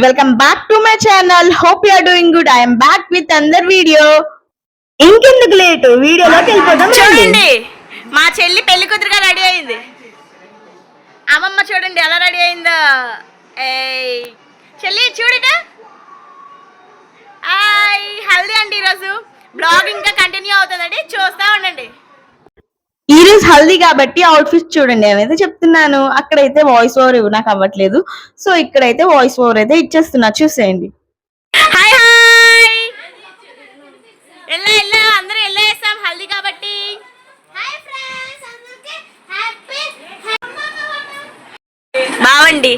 welcome back to my channel. Hope you are doing good. I am back with another video. ఇంకెందుకు late వీడియోలోకి వెళ్ళిపోదాం. చూడండి మా చెల్లి పెళ్లి కూతురుగా రెడీ అయింది. అమ్మమ్మ చూడండి ఎలా రెడీ అయిందో. చెల్లి చూడట. హల్దీ అండి ఈరోజు బ్లాగ్ ఇంకా కంటిన్యూ అవుతుందండి, చూస్తా ఉండండి. ఈ రోజు హల్దీ కాబట్టి అవుట్ఫిట్ చూడండి అనేది చెప్తున్నాను. అక్కడైతే వాయిస్ ఓవర్ నాకు అవ్వట్లేదు, సో ఇక్కడైతే వాయిస్ ఓవర్ అయితే ఇచ్చేస్తున్నా, చూసేయండి. హాయ్ హాయ్, ఎల్లా అందరూ వెళ్ళేస్తాం హల్దీ కాబట్టి. బావండి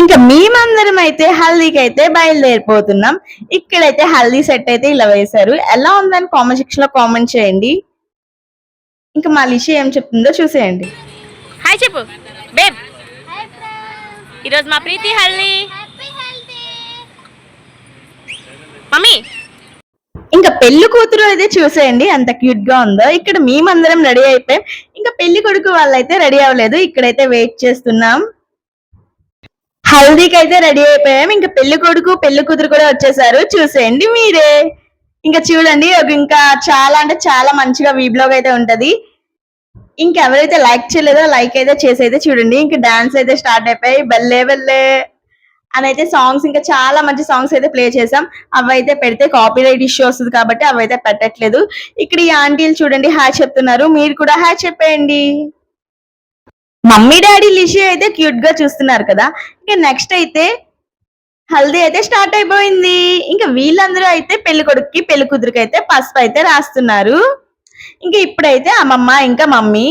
ఇంకా మేమందరం అయితే హల్దీకి అయితే బయలుదేరిపోతున్నాం. ఇక్కడైతే హల్దీ సెట్ అయితే ఇలా వేశారు. ఎలా ఉందని కామెంట్ సెక్షన్ లో కామెంట్ చేయండి. ఇంకా మా లిషి ఏం చెప్తుందో చూసేయండి. హాయ్ చెప్పు బేబ్. ఈరోజు మా ప్రీతి హల్దీ. మమ్మీ ఇంకా పెళ్లి కూతురు అయితే చూసేయండి ఎంత క్యూట్ గా ఉందో. ఇక్కడ మేమందరం రెడీ అయిపోయాం. ఇంకా పెళ్లి కొడుకు వాళ్ళైతే రెడీ అవ్వలేదు, ఇక్కడైతే వెయిట్ చేస్తున్నాం. హల్దీకి అయితే రెడీ అయిపోయాం. ఇంకా పెళ్లి కొడుకు పెళ్లి కూతురు కూడా వచ్చేసారు, చూసేయండి మీరే. ఇంకా చూడండి, ఇంకా చాలా అంటే చాలా మంచిగా వీ బ్లాగ్ అయితే ఉంటది. ఇంకెవరైతే లైక్ చేయలేదో లైక్ అయితే చేసి చూడండి. ఇంకా డాన్స్ అయితే స్టార్ట్ అయిపోయి బల్లే బల్లే అని అయితే సాంగ్స్, ఇంకా చాలా మంచి సాంగ్స్ అయితే ప్లే చేసాం. అవైతే పెడితే కాపీరైట్ ఇష్యూ వస్తుంది కాబట్టి అవైతే పెట్టట్లేదు. ఇక్కడ ఈ ఆంటీలు చూడండి హాయ్ చెప్తున్నారు, మీరు కూడా హాయ్ చెప్పేయండి. మమ్మీ డాడీ లిషి అయితే క్యూట్ గా చూస్తున్నారు కదా. ఇంకా నెక్స్ట్ అయితే హల్దీ అయితే స్టార్ట్ అయిపోయింది. ఇంకా వీళ్ళందరూ అయితే పెళ్లి కొడుకుకి పెళ్లి కూతురికి అయితే పసుపు అయితే రాస్తున్నారు. ఇంకా ఇప్పుడైతే అమ్మమ్మ ఇంకా మమ్మీ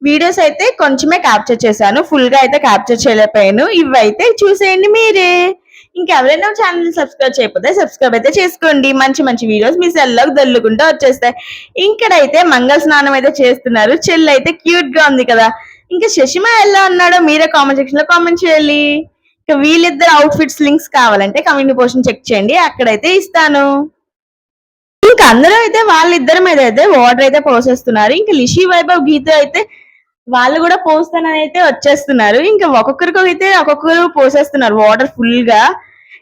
వీడియోస్ అయితే కొంచెమే క్యాప్చర్ చేశాను, ఫుల్ గా అయితే క్యాప్చర్ చేయలేకపోయాను. ఇవైతే చూసేయండి మీరే. ఇంకెవరైనా ఛానల్ సబ్స్క్రైబ్ చేయకపోతే సబ్స్క్రైబ్ అయితే చేసుకోండి. మంచి మంచి వీడియోస్ మీ సెల్లోకి దొల్లుకుంటూ వచ్చేస్తాయి. ఇక్కడైతే మంగళ స్నానం అయితే చేస్తున్నారు. చెల్లి అయితే క్యూట్ గా ఉంది కదా. ఇంకా శశిమా ఎలా ఉన్నాడో మీరే కామెంట్ సెక్షన్ లో కామెంట్ చేయాలి. ఇంకా వీళ్ళిద్దరు అవుట్ఫిట్స్ లింక్స్ కావాలంటే కమ్యూనిటీ పోస్ట్ చెక్ చేయండి, అక్కడైతే ఇస్తాను. ఇంకా అందరూ అయితే వాళ్ళిద్దరి మీద అయితే వాటర్ అయితే పోసేస్తున్నారు. ఇంకా లిషి వైభవ్ గీత అయితే వాళ్ళు కూడా పోస్తానని అయితే వచ్చేస్తున్నారు. ఇంకా ఒక్కొక్కరు పోసేస్తున్నారు వాటర్ ఫుల్ గా.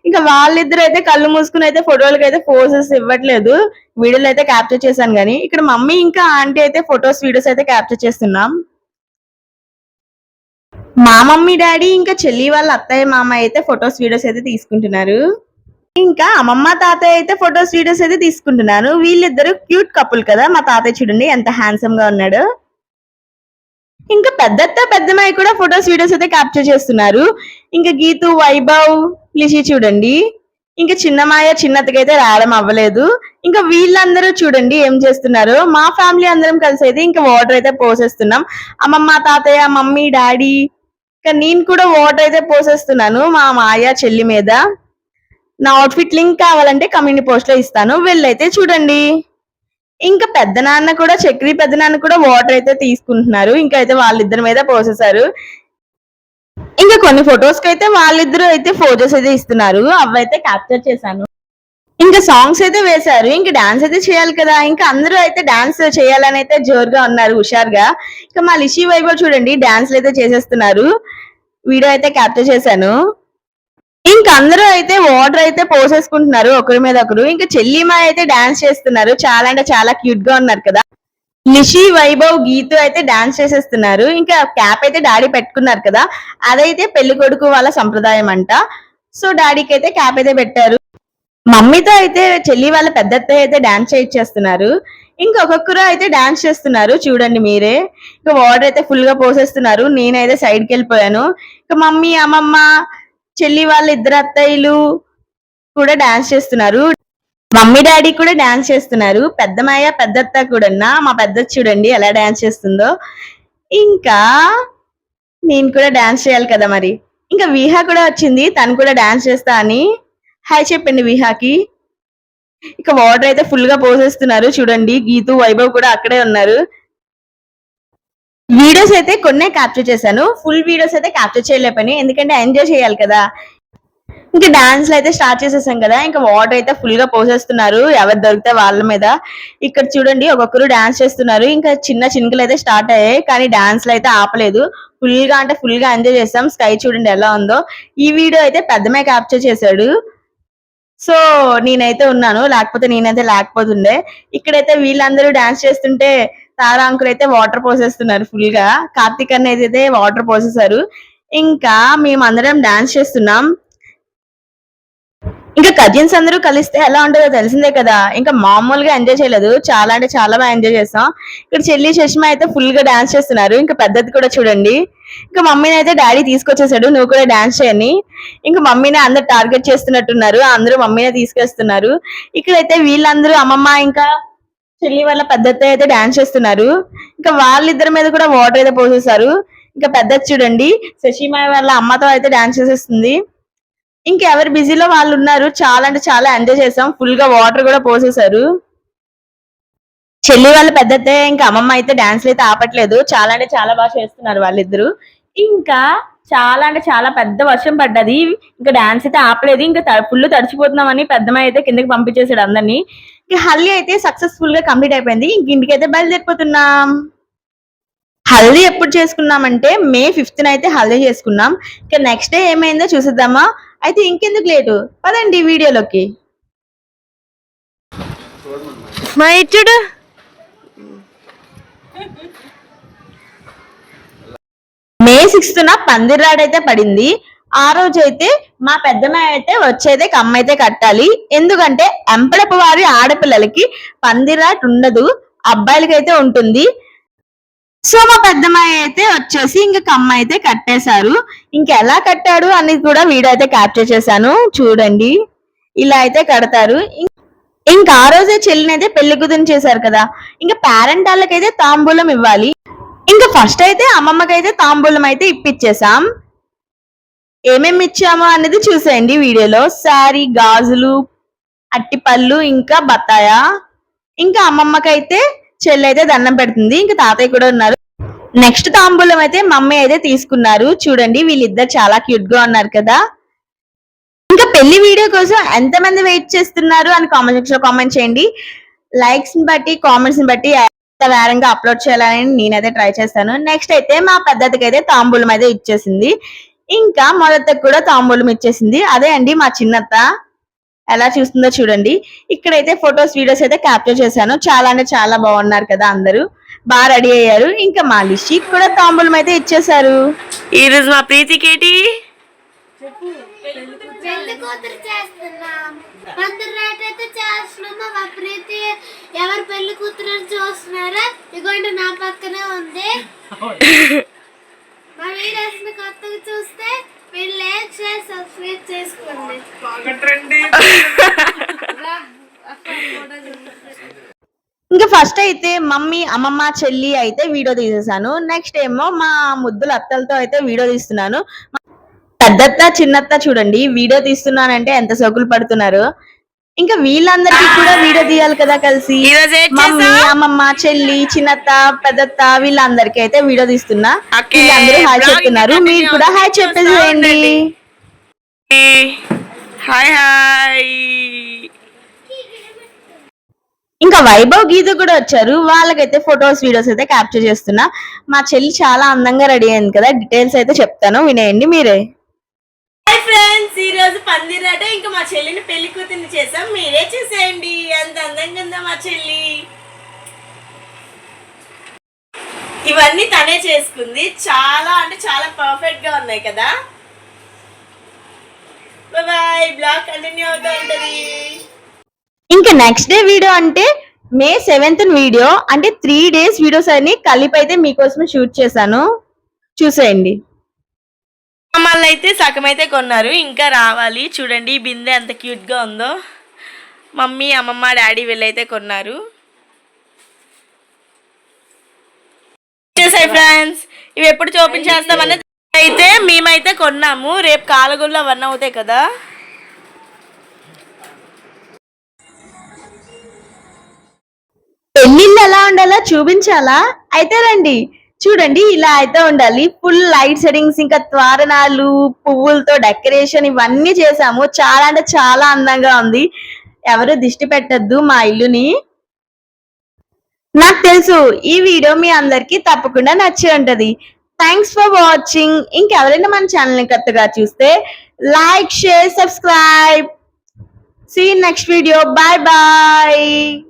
ఇంకా వాళ్ళిద్దరు అయితే కళ్ళు మూసుకుని అయితే ఫోటోలకి అయితే పోజెస్ ఇవ్వట్లేదు. వీడియోలు అయితే క్యాప్చర్ చేశాను కానీ ఇక్కడ మమ్మీ ఇంకా ఆంటీ అయితే ఫొటోస్ వీడియోస్ అయితే క్యాప్చర్ చేస్తున్నాం. మా మమ్మీ డాడీ ఇంకా చెల్లి వాళ్ళ అత్తయ్య మామ అయితే ఫొటోస్ వీడియోస్ అయితే తీసుకుంటున్నారు. ఇంకా అమ్మమ్మ తాతయ్య అయితే ఫొటోస్ వీడియోస్ అయితే తీసుకుంటున్నారు. వీళ్ళిద్దరు క్యూట్ కపుల్ కదా. మా తాతయ్య చూడండి ఎంత హ్యాండ్సమ్ గా ఉన్నాడు. ఇంకా పెద్దత్త పెద్దమ్మాయి కూడా ఫొటోస్ వీడియోస్ అయితే క్యాప్చర్ చేస్తున్నారు. ఇంకా గీతు వైభవ్ లిషి చూడండి. ఇంకా చిన్నమాయ చిన్నత్తకైతే రావడం అవ్వలేదు. ఇంకా వీళ్ళందరూ చూడండి ఏం చేస్తున్నారు. మా ఫ్యామిలీ అందరం కలిసి అయితే ఇంకా వాటర్ అయితే పోసేస్తున్నాం. అమ్మమ్మ తాతయ్య మమ్మీ డాడీ ఇంకా నేను కూడా వాటర్ అయితే పోసేస్తున్నాను మా మాయ చెల్లి మీద. నా అవుట్ఫిట్ లింక్ కావాలంటే కమ్యూనిటీ పోస్ట్ లో ఇస్తాను, వెళ్ళైతే చూడండి. ఇంకా పెద్ద నాన్న కూడా చక్రి పెద్ద నాన్న కూడా వాటర్ అయితే తీసుకుంటున్నారు. ఇంకా అయితే వాళ్ళిద్దరి మీద పోసేసారు. ఇంకా కొన్ని ఫొటోస్ కి అయితే వాళ్ళిద్దరు అయితే ఫోటోస్ అయితే ఇస్తున్నారు, అవైతే క్యాప్చర్ చేశాను. ఇంకా సాంగ్స్ అయితే వేశారు. ఇంకా డాన్స్ అయితే చేయాలి కదా. ఇంకా అందరూ అయితే డాన్స్ చేయాలని అయితే జోరుగా ఉన్నారు, హుషారుగా. ఇంకా మా లిషి వైభవ్ చూడండి డాన్స్లు అయితే చేసేస్తున్నారు. వీడియో అయితే క్యాప్చర్ చేశాను. ఇంకా అందరూ అయితే వాటర్ అయితే పోసేసుకుంటున్నారు ఒకరి మీద ఒకరు. ఇంకా చెల్లిమా అయితే డాన్స్ చేస్తున్నారు, చాలా అంటే చాలా క్యూట్ గా ఉన్నారు కదా. లిషి వైభవ్ గీతు అయితే డాన్స్ చేసేస్తున్నారు. ఇంకా క్యాప్ అయితే డాడీ పెట్టుకున్నారు కదా, అదైతే పెళ్లి కొడుకు వాళ్ళ సంప్రదాయం అంట. సో డాడీకి అయితే క్యాప్ అయితే పెట్టారు. మమ్మీతో అయితే చెల్లి వాళ్ళ పెద్దత్తయ్య అయితే డాన్స్ చేయించేస్తున్నారు. ఇంకొకరు అయితే డాన్స్ చేస్తున్నారు చూడండి మీరే. ఇంకా వాటర్ అయితే ఫుల్ గా పోసేస్తున్నారు. నేనైతే సైడ్కి వెళ్ళిపోయాను. ఇంకా మమ్మీ అమ్మమ్మ చెల్లి వాళ్ళ ఇద్దరు అత్తయ్యలు కూడా డాన్స్ చేస్తున్నారు. మమ్మీ డాడీ కూడా డాన్స్ చేస్తున్నారు. పెద్దమాయ పెద్దత్త కూడా మా పెద్ద చూడండి ఎలా డాన్స్ చేస్తుందో. ఇంకా నేను కూడా డాన్స్ చేయాలి కదా మరి. ఇంకా విహా కూడా వచ్చింది, తను కూడా డాన్స్ చేస్తా అని. హాయ్ చెప్పండి విహాకి. ఇక వాటర్ అయితే ఫుల్ గా పోసేస్తున్నారు చూడండి. గీతు వైభవ్ కూడా అక్కడే ఉన్నారు. వీడియోస్ అయితే కొన్నే క్యాప్చర్ చేశాను, ఫుల్ వీడియోస్ అయితే క్యాప్చర్ చేయలేపని, ఎందుకంటే ఎంజాయ్ చేయాలి కదా. ఇంకా డాన్స్ అయితే స్టార్ట్ చేసేసాం కదా, ఇంకా వాటర్ అయితే ఫుల్ గా పోసేస్తున్నారు ఎవరు దొరికితే వాళ్ళ మీద. ఇక్కడ చూడండి ఒక్కొక్కరు డాన్స్ చేస్తున్నారు. ఇంకా చిన్న చినుకులు అయితే స్టార్ట్ అయ్యాయి, కానీ డాన్స్ అయితే ఆపలేదు. ఫుల్ గా అంటే ఫుల్ గా ఎంజాయ్ చేసాం. స్కై చూడండి ఎలా ఉందో. ఈ వీడియో అయితే పెద్దమే క్యాప్చర్ చేశాడు. సో నేనైతే ఉన్నాను, లేకపోతే నేనైతే లేకపోతుండే. ఇక్కడైతే వీళ్ళందరూ డాన్స్ చేస్తుంటే తారా అంకుల్ అయితే వాటర్ పోసేస్తున్నారు ఫుల్ గా. కార్తీక్ అన్న అయితే వాటర్ పోసేసారు. ఇంకా మేమందరం డాన్స్ చేస్తున్నాం. ఇంకా కజిన్స్ అందరూ కలిస్తే ఎలా ఉంటుందో తెలిసిందే కదా. ఇంకా మామూలుగా ఎంజాయ్ చేయలేదు, చాలా అంటే చాలా బాగా ఎంజాయ్ చేస్తాం. ఇక్కడ చెల్లి శష్మ అయితే ఫుల్ గా డాన్స్ చేస్తున్నారు. ఇంకా పెద్దది కూడా చూడండి. ఇంకా మమ్మీని అయితే డాడీ తీసుకొచ్చేసాడు, నువ్వు కూడా డాన్స్ చేయని. ఇంకా మమ్మీని అందరు టార్గెట్ చేస్తున్నట్టున్నారు, అందరూ మమ్మీనే తీసుకొస్తున్నారు. ఇక్కడైతే వీళ్ళందరూ అమ్మమ్మ ఇంకా చెల్లి వాళ్ళ పెద్దత్త అయితే డాన్స్ చేస్తున్నారు. ఇంకా వాళ్ళిద్దరి మీద కూడా వాటర్ అయితే పోసేసారు. ఇంకా పెద్దది చూడండి శశిమాయ వాళ్ళ అమ్మతో అయితే డాన్స్ చేసేస్తుంది. ఇంకా ఎవరి బిజీలో వాళ్ళు ఉన్నారు. చాలా అంటే చాలా ఎంజాయ్ చేసాం, ఫుల్ గా వాటర్ కూడా పోసేసారు. చెల్లి వాళ్ళ పెద్దతే ఇంకా అమ్మమ్మ అయితే డాన్స్లు అయితే ఆపట్లేదు, చాలా అంటే చాలా బాగా చేస్తున్నారు వాళ్ళిద్దరు. ఇంకా చాలా అంటే చాలా పెద్ద వర్షం పడ్డది, ఇంకా డాన్స్ అయితే ఆపలేదు. ఇంకా ఫుల్ తడిచిపోతున్నామని పెద్దమ్మ అయితే కిందకి పంపించేసాడు అందరినీ. ఇంకా హల్దీ అయితే సక్సెస్ఫుల్ గా కంప్లీట్ అయిపోయింది. ఇంక ఇంటికి అయితే బయలుదేరిపోతున్నాం. హల్దీ ఎప్పుడు చేసుకున్నామంటే మే 5th అయితే హల్దీ చేసుకున్నాం. ఇంకా నెక్స్ట్ డే ఏమైందో చూసేద్దామా. అయితే ఇంకెందుకు లేటు, పదండి వీడియోలోకి. మా ఇచ్చుడు మే 6th పందిరాడు అయితే పడింది. ఆ రోజు అయితే మా పెద్దమ్మ అయితే వచ్చేదే కమ్మ అయితే కట్టాలి, ఎందుకంటే ఎంపడపు వారి ఆడపిల్లలకి పందిరాట్ ఉండదు, అబ్బాయిలకైతే ఉంటుంది. సో మా పెద్దమ్మాయి అయితే వచ్చేసి ఇంకా కమ్మ అయితే కట్టేశారు. ఇంకా ఎలా కట్టాడు అనేది కూడా వీడియో అయితే క్యాప్చర్ చేశాను చూడండి. ఇలా అయితే కడతారు. ఇంకా ఆ రోజే చెల్లిని అయితే పెళ్లి కూతురు చేశారు కదా. ఇంకా పేరెంట్ వాళ్ళకైతే తాంబూలం ఇవ్వాలి. ఇంకా ఫస్ట్ అయితే అమ్మమ్మకైతే తాంబూలం అయితే ఇప్పించేసాం. ఏమేమి ఇచ్చామో అనేది చూసేయండి వీడియోలో. శారీ, గాజులు, అట్టిపళ్ళు, ఇంకా బత్తాయ. ఇంకా అమ్మమ్మకైతే చెల్లి అయితే దండం పెడుతుంది. ఇంకా తాతయ్య కూడా ఉన్నారు. నెక్స్ట్ తాంబూలం అయితే మమ్మీ అయితే తీసుకున్నారు. చూడండి వీళ్ళిద్దరు చాలా క్యూట్ గా ఉన్నారు కదా. ఇంకా పెళ్లి వీడియో కోసం ఎంతమంది వెయిట్ చేస్తున్నారు అని కామెంట్ సెక్షన్ లో కామెంట్ చేయండి. లైక్స్ ని బట్టి కామెంట్స్ ని బట్టి ఎంత వేరంగా అప్లోడ్ చేయాలని నేనైతే ట్రై చేస్తాను. నెక్స్ట్ అయితే మా పెద్దదికి అయితే తాంబూలం అయితే ఇచ్చేసింది. ఇంకా మొదటికి కూడా తాంబూలం ఇచ్చేసింది. అదే అండి మా చిన్నత్త ఎలా చూస్తుందో చూడండి. ఇక్కడైతే ఫొటోస్ వీడియోస్ అయితే క్యాప్చర్ చేశాను. చాలా అంటే చాలా బాగున్నారు కదా, అందరూ బాగా రెడీ అయ్యారు. ఇంకా మా లిషిక్ కూడా తాంబూలం అయితే ఇచ్చేసారు. ఈ రోజు మా ప్రీతికేటి పెళ్లి కూతురు చేస్తున్నాం, పందిరాట అయితే చేస్తున్నాము. మా ప్రీతి ఎవరు పెళ్లి కూతురు చూస్తున్నారా, ఇగోండి నా పక్కనే ఉంది. మా వీడియోస్ ని కొత్తగా చూస్తే మీరు లైక్ షేర్ సబ్స్క్రైబ్ చేసుకోండి. ఇంకా ఫస్ట్ అయితే మమ్మీ, అమ్మమ్మ, చెల్లి అయితే వీడియో తీసేసాను. నెక్స్ట్ ఏమో మా ముద్దుల అత్తలతో అయితే వీడియో తీస్తున్నాను. పెద్దత్త చిన్నత్త చూడండి వీడియో తీస్తున్నానంటే ఎంత సోకులు పడుతున్నారు. ఇంకా వీళ్ళందరికీ కూడా వీడియో తీయాలి కదా కలిసి. మమ్మీ, అమ్మమ్మ, చెల్లి, చిన్నత్త, పెద్దత్త వీళ్ళందరికీ అయితే వీడియో తీస్తున్నా. వీళ్ళందరూ హాయ్ చెప్తున్నారు, మీరు కూడా హాయ్ చెప్పేసేయండి. Hi hi. ఇంకా వైభవ్, గీత కూడా వచ్చారు. వాళ్ళకైతే ఫొటోస్ వీడియోస్ అయితే క్యాప్చర్ చేస్తున్నా. మా చెల్లి చాలా అందంగా రెడీ అయింది కదా, డీటెయిల్స్ అయితే చెప్తాను వినేయండి మీరే. హాయ్ ఫ్రెండ్స్, ఈ రోజు పందిరాట ఇంకా మా చెల్లిని పెళ్లి కూతుర్ని చేసాం, మీరే చూసేయండి. ఎంత అందంగా ఉందా మా చెల్లి. ఇవన్నీ తనే చేసుకుంది, చాలా అంటే చాలా పర్ఫెక్ట్ గా ఉన్నాయి కదా. బాయ్, బ్లాగ్ కంటిన్యూ అవుతూ ఉంటది. ఇంకా నెక్స్ట్ డే వీడియో అంటే మే 7th వీడియో, అంటే 3 days వీడియోస్ అన్ని కలిపి అయితే మీకోసం షూట్ చేశాను, చూసేయండి. మమ్మల్ని అయితే సగం అయితే కొన్నారు, ఇంకా రావాలి. చూడండి ఈ బిందె ఎంత క్యూట్ గా ఉందో. మమ్మీ, అమ్మమ్మ, డాడీ వీళ్ళైతే కొన్నారు. చూసాయి ఫ్రెండ్స్, ఇవి ఎప్పుడు చూపించేస్తామనేది అయితే మేమైతే కొన్నాము. రేపు కాలగుల్లో 1 అవుతాయి కదా. చూపించాలా? అయితే రండి. చూడండి ఇలా అయితే ఉండాలి. ఫుల్ లైట్ సెట్టింగ్స్ ఇంకా తోరణాలు, పువ్వులతో డెకరేషన్ ఇవన్నీ చేసాము. చాలా అంటే చాలా అందంగా ఉంది. ఎవరు దిష్టి పెట్టొద్దు మా ఇల్లుని. నాకు తెలుసు ఈ వీడియో మీ అందరికి తప్పకుండా నచ్చి ఉంటది. Thanks for watching. ఇంకెవరైనా మన ఛానల్ ని కొత్తగా చూస్తే like, share, subscribe. See next video. Bye bye.